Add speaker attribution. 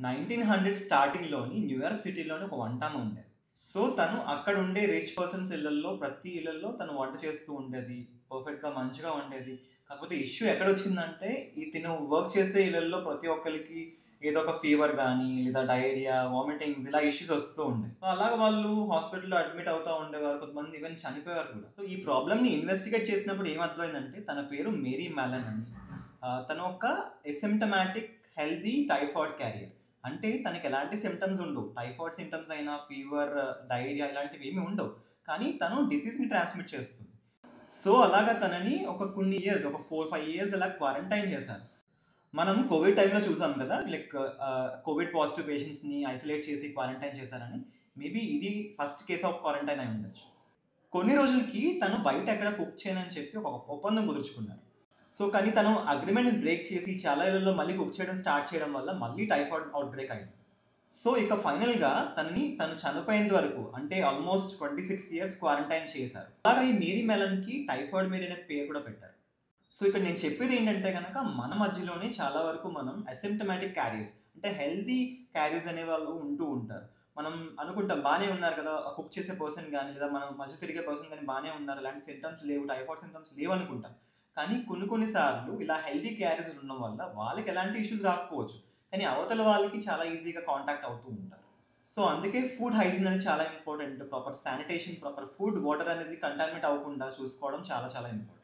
Speaker 1: 1900 స్టార్టింగ్‌లోని New York సిటీలోని ఒక వంటామె ఉండేది. సో, తను అక్కడ ఉండే రిచ్ పర్సన్స్ ఇళ్లల్లో ప్రతి ఇళ్లల్లో తను వంట చేస్తూ ఉండేది. పర్ఫెక్ట్‌గా మంచిగా వండేది. కాకపోతే ఇష్యూ ఎక్కడొచ్చిందంటే, తిను వర్క్ చేసే ఇళ్లల్లో ప్రతి ఒక్కళ్ళకి ఏదో ఒక ఫీవర్ గానీ, లేదా డయేరియా, వామిటింగ్స్ ఇలా ఇష్యూస్ వస్తూ ఉండేవి. సో, అలాగ వాళ్ళు హాస్పిటల్‌లో అడ్మిట్ అవుతా ఉండేవారు. కొంతమంది ఈవెన్ చనిపోయారు కూడా. సో, ఈ ప్రాబ్లమ్‌ని ఇన్వెస్టిగేట్ చేసినప్పుడు ఏమర్థమైందంటే, తన పేరు మేరీ మాలన్ అని. తను ఒక అసిమ్ప్టమాటిక్ హెల్తీ టైఫాయిడ్ క్యారియర్. అంటే తనకి ఎలాంటి సింప్టమ్స్ ఉండవు. టైఫాయిడ్ సింప్టమ్స్ అయినా, ఫీవర్, డయేరియా ఇలాంటివి ఏమి ఉండవు. కానీ తను డిసీజ్‌ని ట్రాన్స్‌మిట్ చేస్తుంది. సో, అలాగా తనని ఒక కొన్ని ఇయర్స్ ఒక 4, 5 ఇయర్స్ అలా క్వారంటైన్ చేశారు. మనం కోవిడ్ టైమ్‌లో చూసాం కదా! లైక్ కోవిడ్ పాజిటివ్ పేషెంట్స్‌ని ఐసోలేట్ చేసి క్వారంటైన్ చేశారని. మేబీ ఇది ఫస్ట్ కేస్ ఆఫ్ క్వారంటైన్ అయి ఉండొచ్చు. కొన్ని రోజులకి తను బయట ఎక్కడ కుక్ చేయనని చెప్పి ఒక ఒప్పందం కుదుర్చుకున్నారు. సో, కానీ తను అగ్రీమెంట్‌ని బ్రేక్ చేసి చాలా ఇళ్లలో మళ్ళీ కుక్ చేయడం స్టార్ట్ చేయడం వల్ల మళ్ళీ టైఫాయిడ్ ఔట్ బ్రేక్ అయింది. సో, ఇక ఫైనల్‌గా తను చనిపోయేంత వరకు అంటే ఆల్మోస్ట్ 26 ఇయర్స్ క్వారంటైన్ చేశారు. అలాగా ఈ మేరీ మెలన్‌కి టైఫాయిడ్ మేరీ అనే పేరు కూడా పెట్టారు. సో, ఇక్కడ నేను చెప్పేది ఏంటంటే గనక మన మధ్యలోనే చాలా వరకు మనం అసిమ్ప్టమాటిక్ క్యారియర్స్ అంటే హెల్తీ క్యారియర్స్ అనేవాళ్ళు ఉంటూ ఉంటారు. మనం అనుకుంటాం బానే ఉన్నారు కదా! కుక్ చేసే పర్సన్ గాని, లేదా మనం మధ్య తిరిగే పర్సన్ గాని బానే ఉన్నారు. ఎలాంటి సింప్టమ్స్ లేవు, టైఫాయిడ్ సింప్టమ్స్ లేవనుకుంటాం. కానీ కొన్ని సార్లు ఇలా హెల్తీ క్యారియర్స్ ఉండడం వల్ల వాళ్ళకి ఎలాంటి ఇష్యూస్ రాకపోవచ్చు. కానీ అవతల వాళ్ళకి చాలా ఈజీగా కాంటాక్ట్ అవుతూ ఉంటారు. సో, అందుకే ఫుడ్ హైజీన్ అనేది చాలా important. Proper sanitation, proper food, water అనేది కంటామినేట్ అవ్వకుండా చూసుకోవడం చాలా చాలా ఇంపార్టెంట్.